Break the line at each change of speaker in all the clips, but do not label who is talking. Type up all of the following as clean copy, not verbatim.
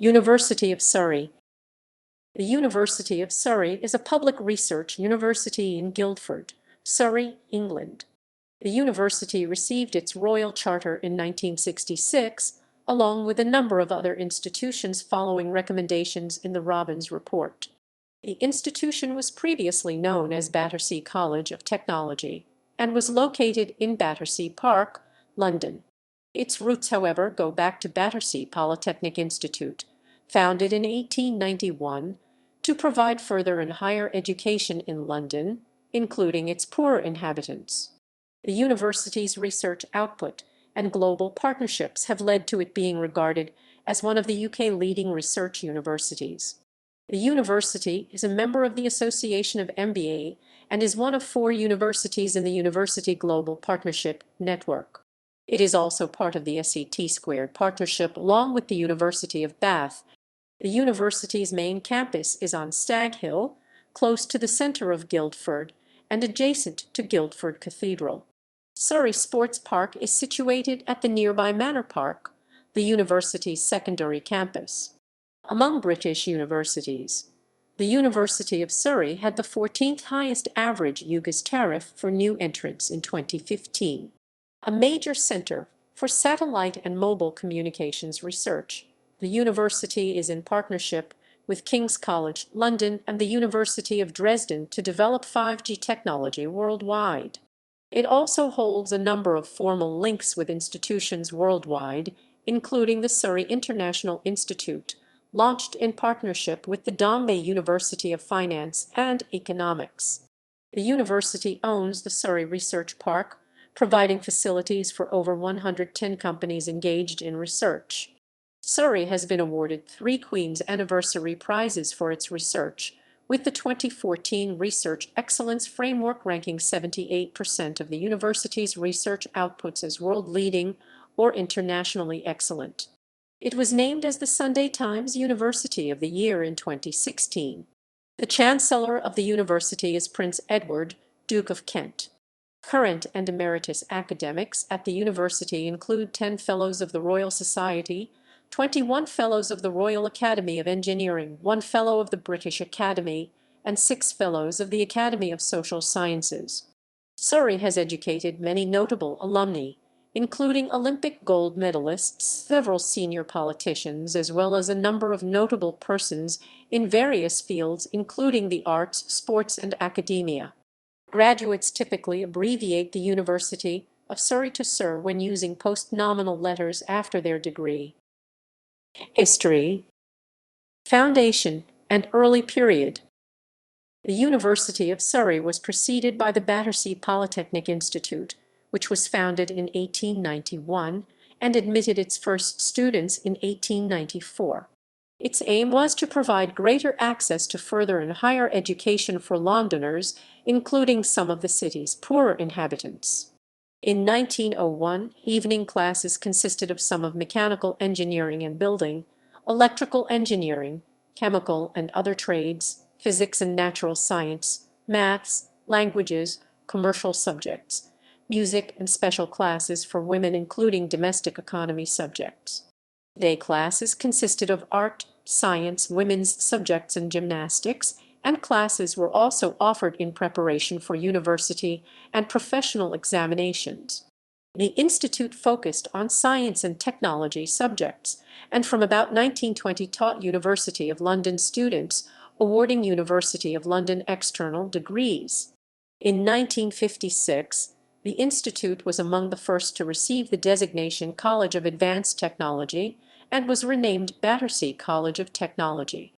University of Surrey. The University of Surrey is a public research university in Guildford, Surrey, England. The university received its royal charter in 1966, along with a number of other institutions following recommendations in the Robbins Report. The institution was previously known as Battersea College of Technology and was located in Battersea Park, London. Its roots, however, go back to Battersea Polytechnic Institute, founded in 1891 to provide further and higher education in London, including its poorer inhabitants. The university's research output and global partnerships have led to it being regarded as one of the UK's leading research universities. The university is a member of the Association of MBAs and is one of 4 universities in the University Global Partnership Network. It is also part of the SETsquared partnership along with the University of Bath. The university's main campus is on Stag Hill, close to the centre of Guildford and adjacent to Guildford Cathedral. Surrey Sports Park is situated at the nearby Manor Park, the university's secondary campus. Among British universities, the University of Surrey had the 14th highest average UCAS tariff for new entrants in 2015. A major centre for satellite and mobile communications research, the university is in partnership with King's College London and the University of Dresden to develop 5G technology worldwide. It also holds a number of formal links with institutions worldwide, including the Surrey International Institute, launched in partnership with the Bombay University of Finance and Economics. The university owns the Surrey Research Park, providing facilities for over 110 companies engaged in research. Surrey has been awarded 3 Queen's Anniversary Prizes for its research, with the 2014 Research Excellence Framework ranking 78% of the university's research outputs as world-leading or internationally excellent. It was named as the Sunday Times University of the Year in 2016. The Chancellor of the university is Prince Edward, Duke of Kent. Current and emeritus academics at the university include 10 Fellows of the Royal Society, 21 Fellows of the Royal Academy of Engineering, 1 Fellow of the British Academy, and 6 Fellows of the Academy of Social Sciences. Surrey has educated many notable alumni, including Olympic gold medalists, several senior politicians, as well as a number of notable persons in various fields, including the arts, sports, and academia. Graduates typically abbreviate the University of Surrey to Sir when using post-nominal letters after their degree. History, Foundation, and Early Period. The University of Surrey was preceded by the Battersea Polytechnic Institute, which was founded in 1891 and admitted its first students in 1894. Its aim was to provide greater access to further and higher education for Londoners, including some of the city's poorer inhabitants. In 1901, evening classes consisted of some of mechanical engineering and building, electrical engineering, chemical and other trades, physics and natural science, maths, languages, commercial subjects, music, and special classes for women, including domestic economy subjects. Day classes consisted of art, science, women's subjects, and gymnastics, and classes were also offered in preparation for university and professional examinations. The institute focused on science and technology subjects, and from about 1920 taught University of London students, awarding University of London external degrees. In 1956, the institute was among the first to receive the designation College of Advanced Technology and was renamed Battersea College of Technology.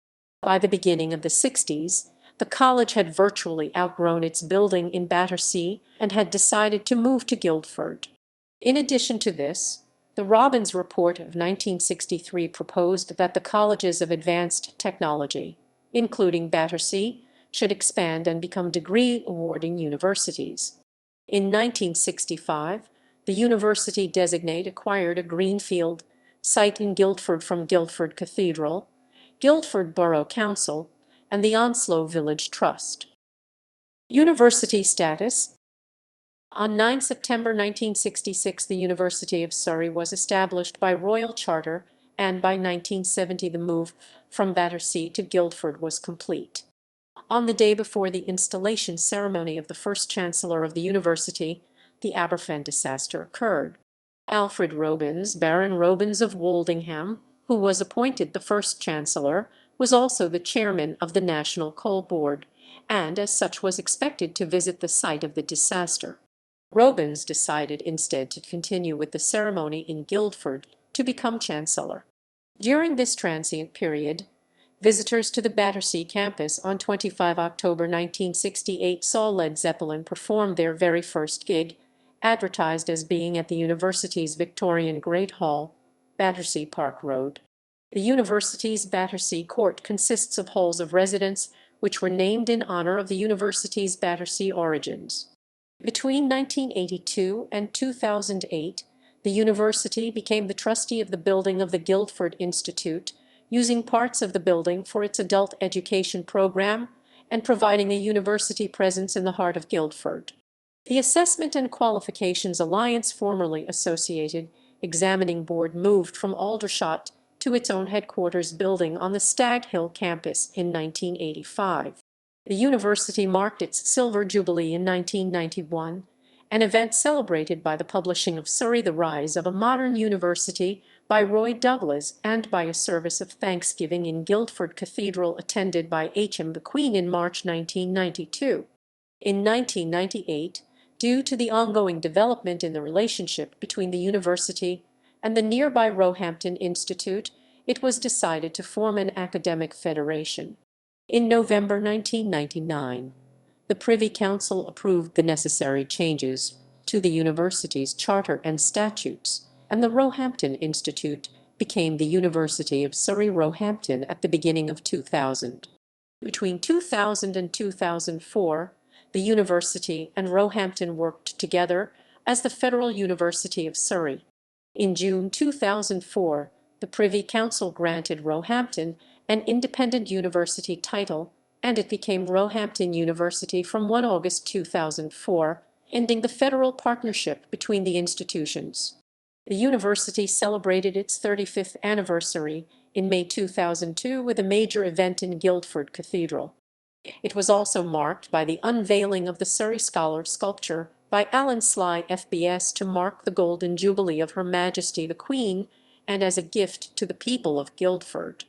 By the beginning of the 60s, the college had virtually outgrown its building in Battersea and had decided to move to Guildford. In addition to this, the Robbins Report of 1963 proposed that the colleges of advanced technology, including Battersea, should expand and become degree-awarding universities. In 1965, the university designate acquired a greenfield site in Guildford from Guildford Cathedral, Guildford Borough Council, and the Onslow Village Trust. University status. On 9 September 1966, the University of Surrey was established by royal charter and by 1970 the move from Battersea to Guildford was complete. On the day before the installation ceremony of the first Chancellor of the University, the Aberfan disaster occurred. Alfred Robbins, Baron Robbins of Woldingham, who was appointed the first Chancellor, was also the chairman of the National Coal Board, and as such was expected to visit the site of the disaster. Robbins decided instead to continue with the ceremony in Guildford to become Chancellor. During this transient period, visitors to the Battersea campus on 25 October 1968 saw Led Zeppelin perform their very first gig, advertised as being at the university's Victorian Great Hall, Battersea Park Road. The university's Battersea Court consists of halls of residence which were named in honor of the university's Battersea origins. Between 1982 and 2008, the university became the trustee of the building of the Guildford Institute, using parts of the building for its adult education program and providing a university presence in the heart of Guildford. The Assessment and Qualifications Alliance, formerly Associated Examining Board, moved from Aldershot to its own headquarters building on the Stag Hill campus in 1985. The university marked its Silver Jubilee in 1991, an event celebrated by the publishing of Surrey, The Rise of a Modern University by Roy Douglas and by a service of thanksgiving in Guildford Cathedral attended by H.M. the Queen in March 1992. In 1998, due to the ongoing development in the relationship between the university and the nearby Roehampton Institute, it was decided to form an academic federation. In November 1999, the Privy Council approved the necessary changes to the university's charter and statutes, and the Roehampton Institute became the University of Surrey Roehampton at the beginning of 2000. Between 2000 and 2004, the university and Roehampton worked together as the Federal University of Surrey. In June 2004, the Privy Council granted Roehampton an independent university title, and it became Roehampton University from 1 August 2004, ending the federal partnership between the institutions. The university celebrated its 35th anniversary in May 2002 with a major event in Guildford Cathedral. It was also marked by the unveiling of the Surrey Scholar sculpture by Alan Sly FBS to mark the Golden Jubilee of Her Majesty the Queen and as a gift to the people of Guildford.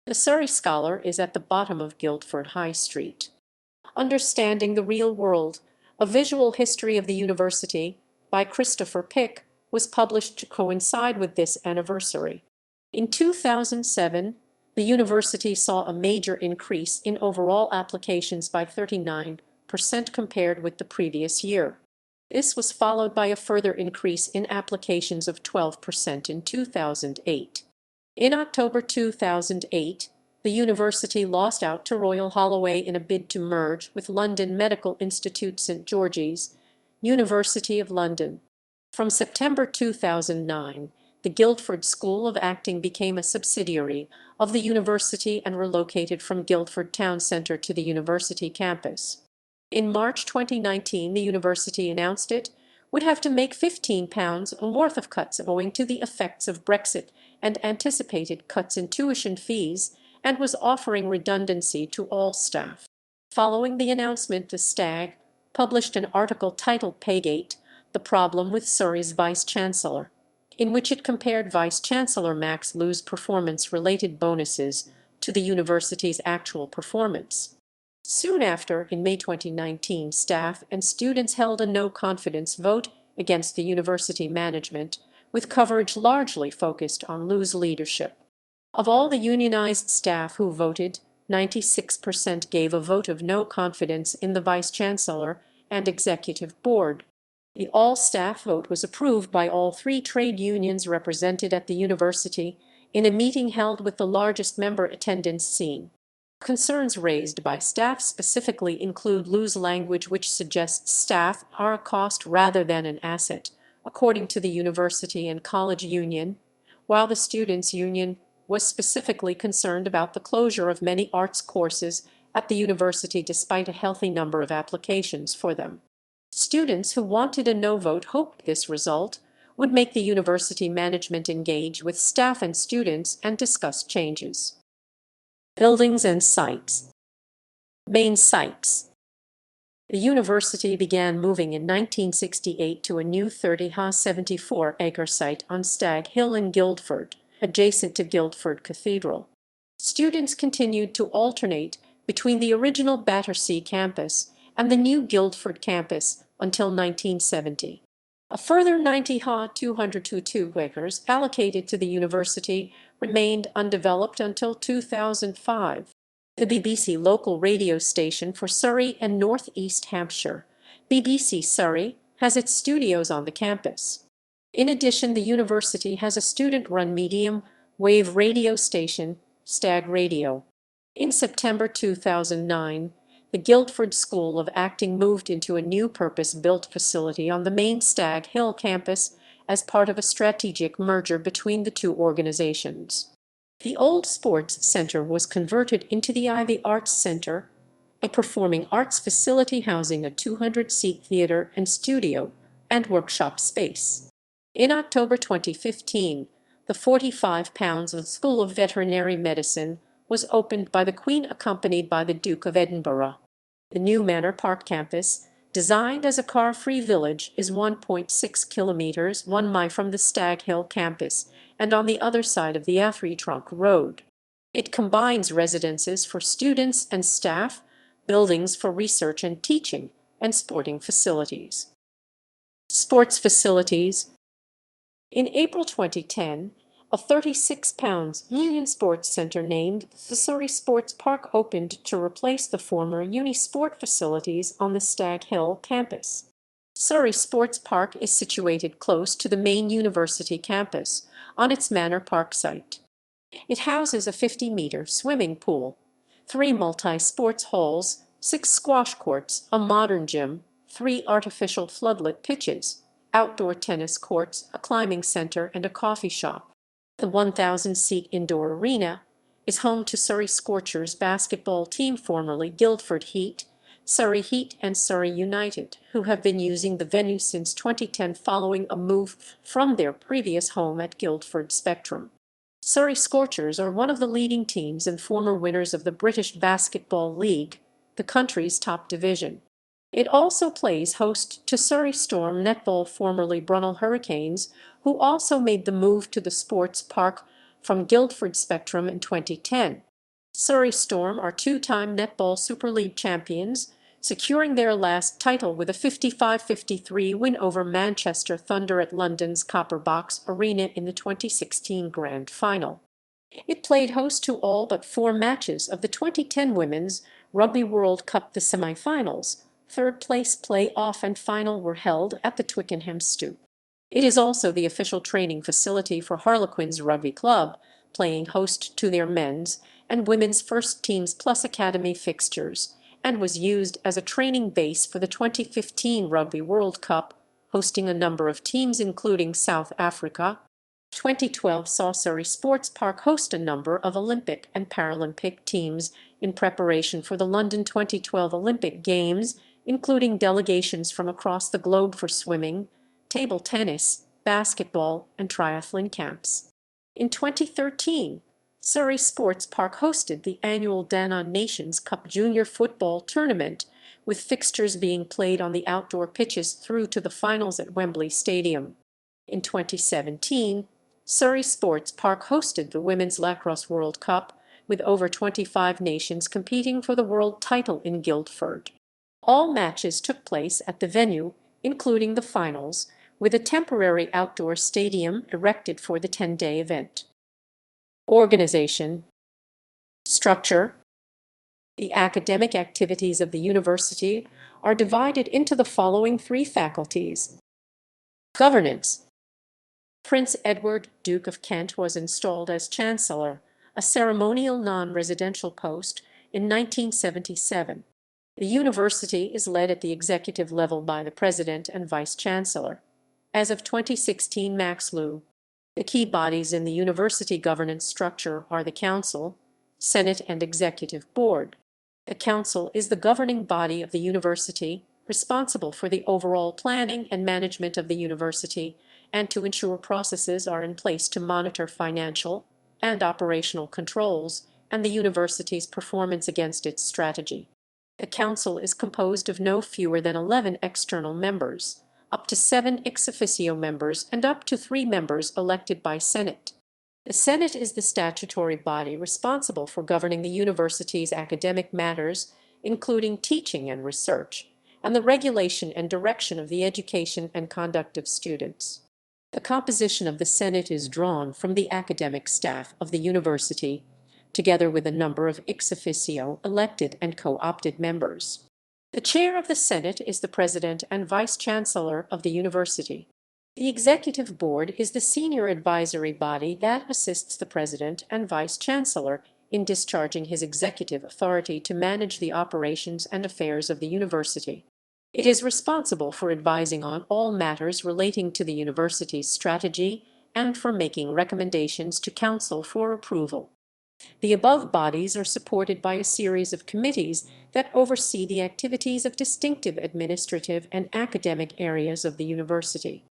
The Surrey Scholar is at the bottom of Guildford High Street. Understanding the Real World, A Visual History of the University by Christopher Pick was published to coincide with this anniversary. In 2007, the university saw a major increase in overall applications by 39% compared with the previous year. This was followed by a further increase in applications of 12% in 2008. In October 2008, the university lost out to Royal Holloway in a bid to merge with London Medical Institute St George's, University of London. From September 2009, the Guildford School of Acting became a subsidiary of the university and relocated from Guildford Town Centre to the university campus. In March 2019, the university announced it would have to make £15 worth of cuts owing to the effects of Brexit and anticipated cuts in tuition fees, and was offering redundancy to all staff. Following the announcement, the Stag published an article titled Paygate, The Problem with Surrey's Vice-Chancellor, in which it compared Vice-Chancellor Max Lew's performance-related bonuses to the university's actual performance. Soon after, in May 2019, staff and students held a no-confidence vote against the university management, with coverage largely focused on Lew's leadership. Of all the unionized staff who voted, 96% gave a vote of no confidence in the Vice-Chancellor and Executive Board. The all-staff vote was approved by all three trade unions represented at the university in a meeting held with the largest member attendance seen. Concerns raised by staff specifically include Lew's language, which suggests staff are a cost rather than an asset, according to the University and College Union, while the Students' Union was specifically concerned about the closure of many arts courses at the university despite a healthy number of applications for them. Students who wanted a no vote hoped this result would make the university management engage with staff and students and discuss changes. Buildings and sites. Main sites. The university began moving in 1968 to a new 74-acre site on Stag Hill in Guildford, adjacent to Guildford Cathedral. Students continued to alternate between the original Battersea campus and the new Guildford campus until 1970. A further 202 acres allocated to the university remained undeveloped until 2005. The BBC local radio station for Surrey and North East Hampshire, BBC Surrey, has its studios on the campus. In addition, the university has a student-run medium-wave radio station, Stag Radio. In September 2009, the Guildford School of Acting moved into a new purpose-built facility on the main Stag Hill campus as part of a strategic merger between the two organizations. The old Sports Center was converted into the Ivy Arts Center, a performing arts facility housing a 200-seat theater and studio and workshop space. In October 2015, the £45 School of Veterinary Medicine was opened by the Queen accompanied by the Duke of Edinburgh. The new Manor Park campus, designed as a car-free village, is 1.6 kilometers 1 mile from the Stag Hill campus and on the other side of the A3 Trunk Road. It combines residences for students and staff, buildings for research and teaching, and sporting facilities. Sports facilities. In April 2010, a £36 million sports centre named the Surrey Sports Park opened to replace the former Unisport facilities on the Stag Hill campus. Surrey Sports Park is situated close to the main university campus, on its Manor Park site. It houses a 50-metre swimming pool, 3 multi-sports halls, 6 squash courts, a modern gym, 3 artificial floodlit pitches, outdoor tennis courts, a climbing centre, and a coffee shop. The 1,000-seat indoor arena is home to Surrey Scorchers basketball team, formerly Guildford Heat, Surrey Heat and Surrey United, who have been using the venue since 2010 following a move from their previous home at Guildford Spectrum. Surrey Scorchers are one of the leading teams and former winners of the British Basketball League, the country's top division. It also plays host to Surrey Storm Netball, formerly Brunel Hurricanes, who also made the move to the sports park from Guildford Spectrum in 2010. Surrey Storm are 2-time Netball Super League champions, securing their last title with a 55-53 win over Manchester Thunder at London's Copper Box Arena in the 2016 Grand Final. It played host to all but 4 matches of the 2010 Women's Rugby World Cup. The semi-finals, third-place play-off and final were held at the Twickenham Stoop. It is also the official training facility for Harlequins Rugby Club, playing host to their men's and women's first teams plus academy fixtures, and was used as a training base for the 2015 Rugby World Cup, hosting a number of teams including South Africa. 2012 saw Surrey Sports Park host a number of Olympic and Paralympic teams in preparation for the London 2012 Olympic Games, including delegations from across the globe for swimming, table tennis, basketball, and triathlon camps. In 2013, Surrey Sports Park hosted the annual Danone Nations Cup Junior Football Tournament, with fixtures being played on the outdoor pitches through to the finals at Wembley Stadium. In 2017, Surrey Sports Park hosted the Women's Lacrosse World Cup, with over 25 nations competing for the world title in Guildford. All matches took place at the venue, including the finals, with a temporary outdoor stadium erected for the 10-day event. Organization. Structure. The academic activities of the university are divided into the following 3 faculties. Governance. Prince Edward, Duke of Kent, was installed as Chancellor, a ceremonial non-residential post, in 1977. The university is led at the executive level by the President and Vice-Chancellor. As of 2016, Max Liu. The key bodies in the university governance structure are the Council, Senate, and Executive Board. The Council is the governing body of the university, responsible for the overall planning and management of the university, and to ensure processes are in place to monitor financial and operational controls and the university's performance against its strategy. The council is composed of no fewer than 11 external members, up to 7 ex officio members, and up to 3 members elected by Senate. The Senate is the statutory body responsible for governing the university's academic matters, including teaching and research, and the regulation and direction of the education and conduct of students. The composition of the Senate is drawn from the academic staff of the university, together with a number of ex officio elected and co-opted members. The chair of the Senate is the president and vice-chancellor of the university. The executive board is the senior advisory body that assists the president and vice-chancellor in discharging his executive authority to manage the operations and affairs of the university. It is responsible for advising on all matters relating to the university's strategy and for making recommendations to council for approval. The above bodies are supported by a series of committees that oversee the activities of distinctive administrative and academic areas of the university.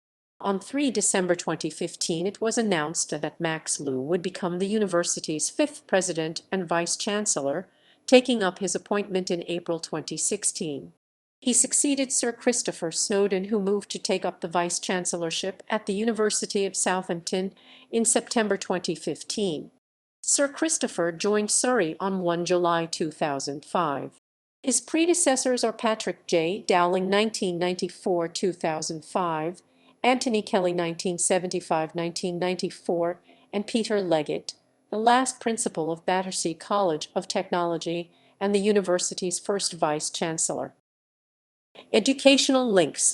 On 3 December 2015, it was announced that Max Liu would become the university's 5th president and vice-chancellor, taking up his appointment in April 2016. He succeeded Sir Christopher Snowdon, who moved to take up the vice-chancellorship at the University of Southampton in September 2015. Sir Christopher joined Surrey on 1 July 2005. His predecessors are Patrick J. Dowling 1994-2005, Anthony Kelly 1975-1994, and Peter Leggett, the last principal of Battersea College of Technology and the university's first vice-chancellor. Educational links.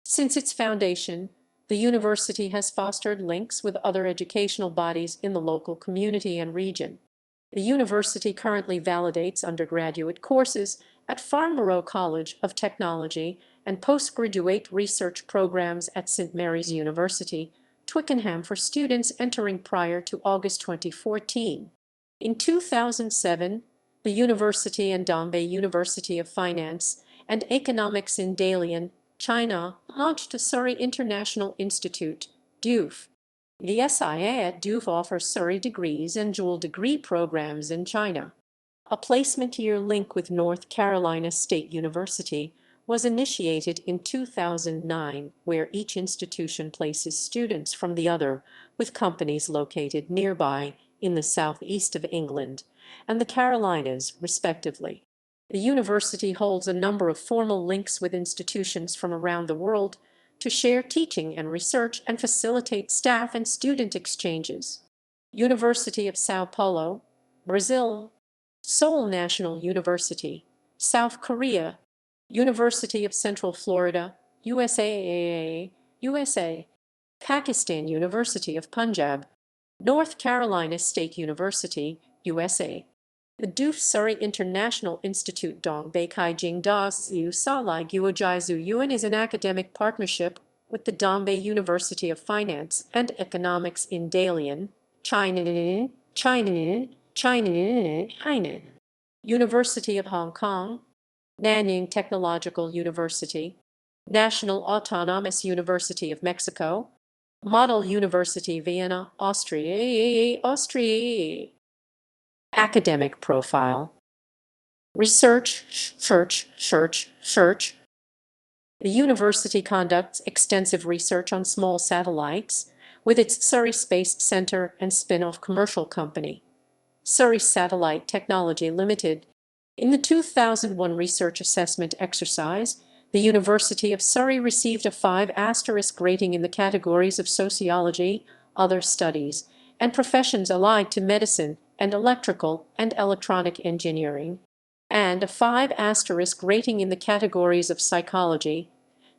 Since its foundation, the university has fostered links with other educational bodies in the local community and region. The university currently validates undergraduate courses at Farnborough College of Technology and postgraduate research programs at St. Mary's University, Twickenham, for students entering prior to August 2014. In 2007, the university and Dombey University of Finance and Economics in Dalian, China, launched the Surrey International Institute, DUF. The SIA at DUF offers Surrey degrees and dual degree programs in China. A placement year link with North Carolina State University was initiated in 2009, where each institution places students from the other with companies located nearby in the southeast of England and the Carolinas, respectively. The university holds a number of formal links with institutions from around the world to share teaching and research and facilitate staff and student exchanges. University of São Paulo, Brazil. Seoul National University, South Korea. University of Central Florida, USA. Pakistan University of Punjab. North Carolina State University, USA. The DUF Surrey International Institute Dongbei Kaijing Da Xiu Salai Guojizu Yuan is an academic partnership with the Dongbei University of Finance and Economics in Dalian, China. University of Hong Kong, Nanyang Technological University, National Autonomous University of Mexico, Model University Vienna, Austria. Academic profile. Research. The university conducts extensive research on small satellites with its Surrey Space Centre and spin-off commercial company, Surrey Satellite Technology Limited. In the 2001 research assessment exercise, the University of Surrey received a 5* rating in the categories of sociology, other studies, and professions allied to medicine and electrical and electronic engineering, and a 5* rating in the categories of psychology,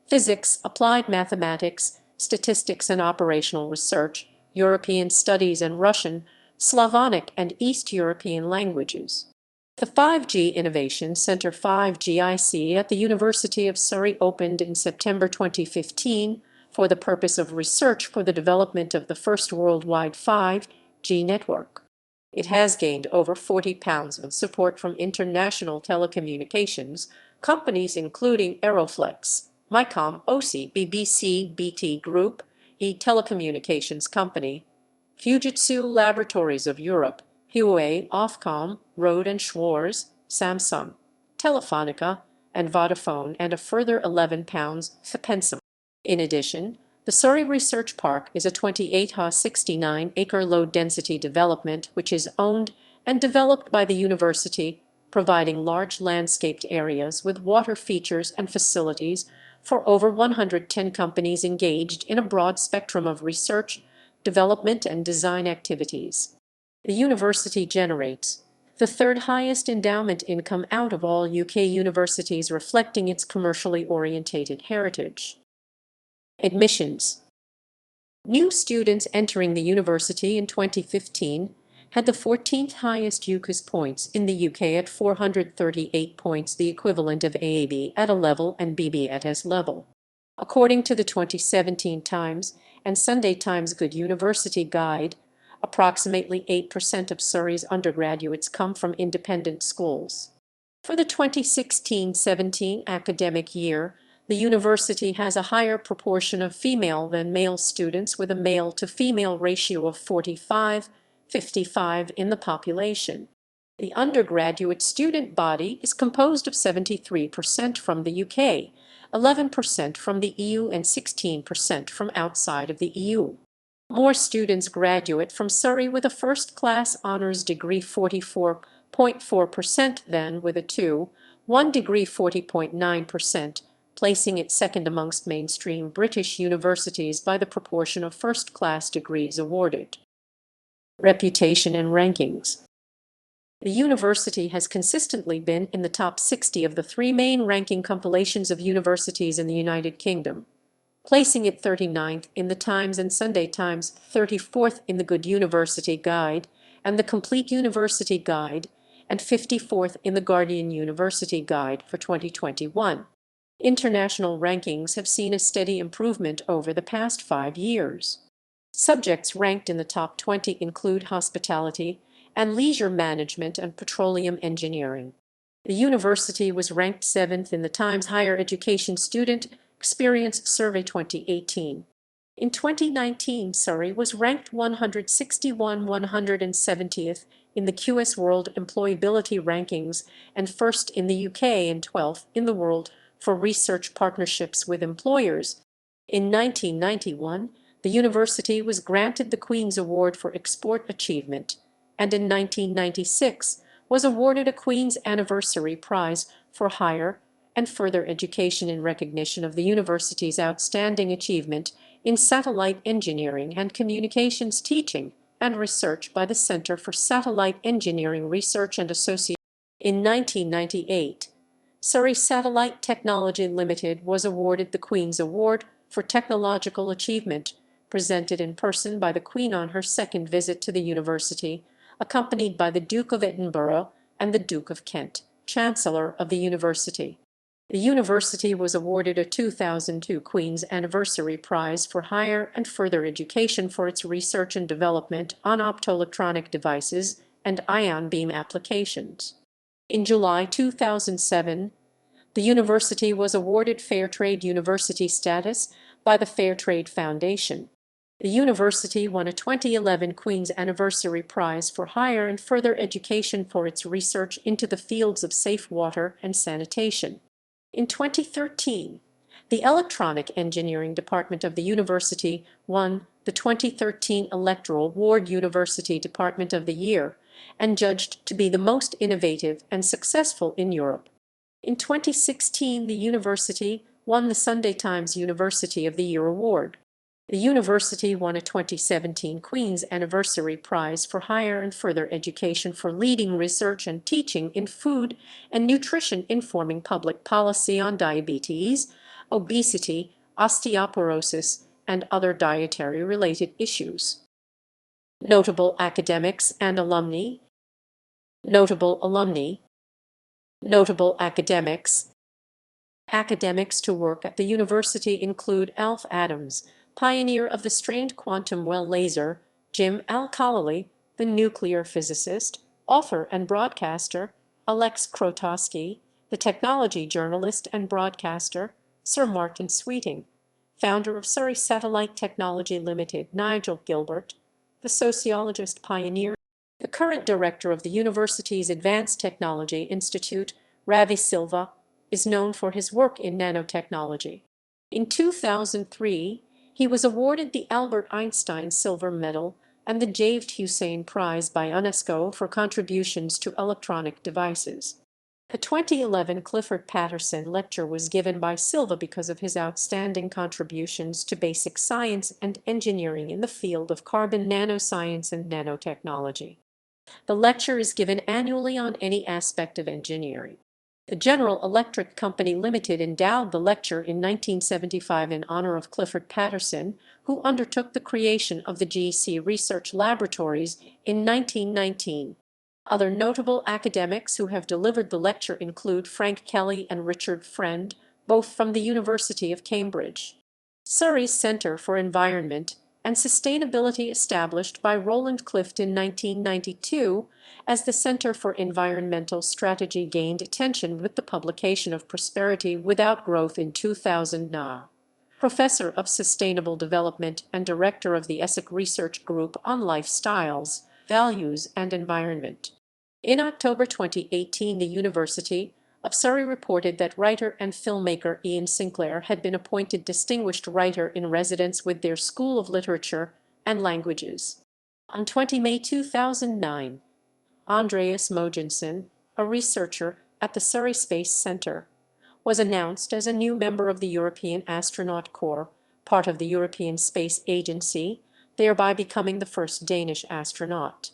physics, applied mathematics, statistics and operational research, European studies and Russian, Slavonic and East European languages. The 5G Innovation Center 5GIC at the University of Surrey opened in September 2015 for the purpose of research for the development of the first worldwide 5G network. It has gained over £40 of support from international telecommunications companies including Aeroflex, MyCom, OC, BBC, BT Group, telecommunications company, Fujitsu Laboratories of Europe, Huawei, Ofcom, Rohde and Schwarz, Samsung, Telefonica, and Vodafone, and a further £11 for Pensum. In addition, the Surrey Research Park is a 28-ha 69-acre low-density development which is owned and developed by the university, providing large landscaped areas with water features and facilities for over 110 companies engaged in a broad spectrum of research, development, and design activities. The university generates the third highest endowment income out of all UK universities, reflecting its commercially orientated heritage. Admissions. New students entering the university in 2015 had the 14th highest UCAS points in the UK at 438 points, the equivalent of AAB at A level and BB at S level. According to the 2017 Times and Sunday Times Good University Guide, approximately 8% of Surrey's undergraduates come from independent schools. For the 2016-17 academic year, the university has a higher proportion of female than male students, with a male-to-female ratio of 45-55 in the population. The undergraduate student body is composed of 73% from the UK, 11% from the EU, and 16% from outside of the EU. More students graduate from Surrey with a first-class honours degree, 44.4%, than with a 2.1 degree, 40.9%, placing it second amongst mainstream British universities by the proportion of first-class degrees awarded. Reputation and rankings. The university has consistently been in the top 60 of the three main ranking compilations of universities in the United Kingdom, placing it 39th in the Times and Sunday Times, 34th in the Good University Guide and the Complete University Guide, and 54th in the Guardian University Guide for 2021. International rankings have seen a steady improvement over the past 5 years. Subjects ranked in the top 20 include hospitality and leisure management and petroleum engineering. The university was ranked 7th in the Times Higher Education Student Experience Survey 2018. In 2019, Surrey was ranked 170th in the QS World Employability Rankings and 1st in the UK and 12th in the world for research partnerships with employers. In 1991, the university was granted the Queen's Award for Export Achievement, and in 1996 was awarded a Queen's Anniversary Prize for Higher and Further Education in recognition of the university's outstanding achievement in satellite engineering and communications teaching and research by the Centre for Satellite Engineering Research and Association. In 1998, Surrey Satellite Technology Limited was awarded the Queen's Award for Technological Achievement, presented in person by the Queen on her second visit to the university, accompanied by the Duke of Edinburgh and the Duke of Kent, Chancellor of the university. The university was awarded a 2002 Queen's Anniversary Prize for Higher and Further Education for its research and development on optoelectronic devices and ion beam applications. In July 2007, the university was awarded Fair Trade University status by the Fair Trade Foundation. The university won a 2011 Queen's Anniversary Prize for Higher and Further Education for its research into the fields of safe water and sanitation. In 2013, the Electronic Engineering Department of the university won the 2013 Electoral Ward University Department of the Year and judged to be the most innovative and successful in Europe. In 2016, the university won the Sunday Times University of the Year Award. The university won a 2017 Queen's Anniversary Prize for Higher and Further Education for leading research and teaching in food and nutrition, informing public policy on diabetes, obesity, osteoporosis, and other dietary-related issues. Notable academics and alumni. Notable alumni. Notable academics. Academics to work at the university include Alf Adams, pioneer of the strained quantum well laser, Jim Al-Khalili, the nuclear physicist, author and broadcaster, Alex Krotowski, the technology journalist and broadcaster, Sir Martin Sweeting, founder of Surrey Satellite Technology Limited, Nigel Gilbert, the sociologist pioneer, the current director of the university's Advanced Technology Institute, Ravi Silva, is known for his work in nanotechnology. In 2003, he was awarded the Albert Einstein Silver Medal and the Javed Hussain Prize by UNESCO for contributions to electronic devices. The 2011 Clifford Patterson Lecture was given by Silva because of his outstanding contributions to basic science and engineering in the field of carbon nanoscience and nanotechnology. The lecture is given annually on any aspect of engineering. The General Electric Company Limited endowed the lecture in 1975 in honor of Clifford Patterson, who undertook the creation of the GC Research Laboratories in 1919. Other notable academics who have delivered the lecture include Frank Kelly and Richard Friend, both from the University of Cambridge. Surrey's Centre for Environment and Sustainability, established by Roland Clift in 1992 as the Centre for Environmental Strategy, gained attention with the publication of Prosperity Without Growth in 2009. Professor of Sustainable Development and Director of the ESSEC Research Group on Lifestyles, Values and Environment. In October 2018, the University of Surrey reported that writer and filmmaker Ian Sinclair had been appointed Distinguished Writer in Residence with their School of Literature and Languages. On 20 May 2009, Andreas Mogensen, a researcher at the Surrey Space Centre, was announced as a new member of the European Astronaut Corps, part of the European Space Agency, thereby becoming the first Danish astronaut.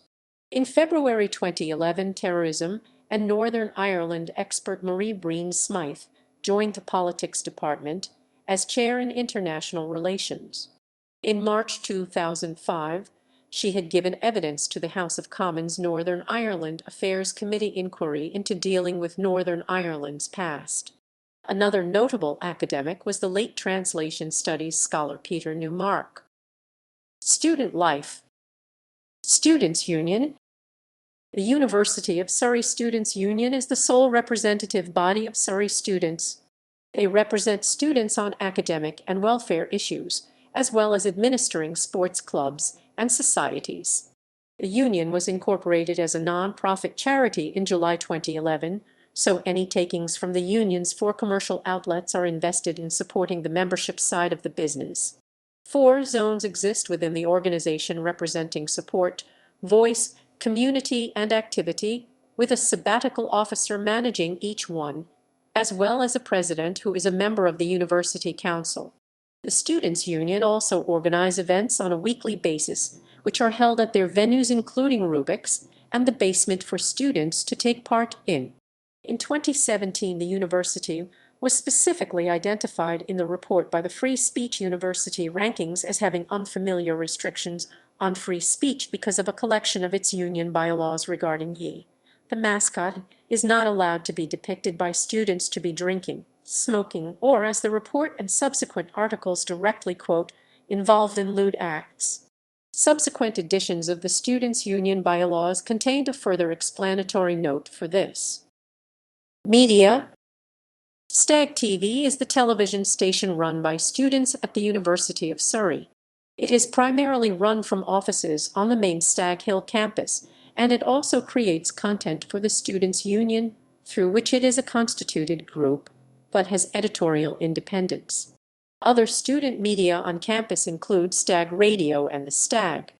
In February 2011, terrorism and Northern Ireland expert Marie Breen Smythe joined the Politics Department as Chair in International Relations. In March 2005, she had given evidence to the House of Commons Northern Ireland Affairs Committee inquiry into dealing with Northern Ireland's past. Another notable academic was the late translation studies scholar Peter Newmark. Student life. Students' Union. The University of Surrey Students' Union is the sole representative body of Surrey students. They represent students on academic and welfare issues, as well as administering sports clubs and societies. The union was incorporated as a non-profit charity in July 2011, so any takings from the union's 4 commercial outlets are invested in supporting the membership side of the business. 4 zones exist within the organization representing support, voice, community, and activity, with a sabbatical officer managing each one, as well as a president who is a member of the University Council. The Students' Union also organize events on a weekly basis, which are held at their venues including Rubik's and the basement for students to take part in. In 2017, the university was specifically identified in the report by the Free Speech University Rankings as having unfamiliar restrictions on free speech because of a collection of its union bylaws regarding ye. The mascot is not allowed to be depicted by students to be drinking, smoking, or, as the report and subsequent articles directly quote, involved in lewd acts. Subsequent editions of the Students' Union bylaws contained a further explanatory note for this. Media. Stag TV is the television station run by students at the University of Surrey. It is primarily run from offices on the main Stag Hill campus, and it also creates content for the Students' Union, through which it is a constituted group, but has editorial independence. Other student media on campus include Stag Radio and the Stag.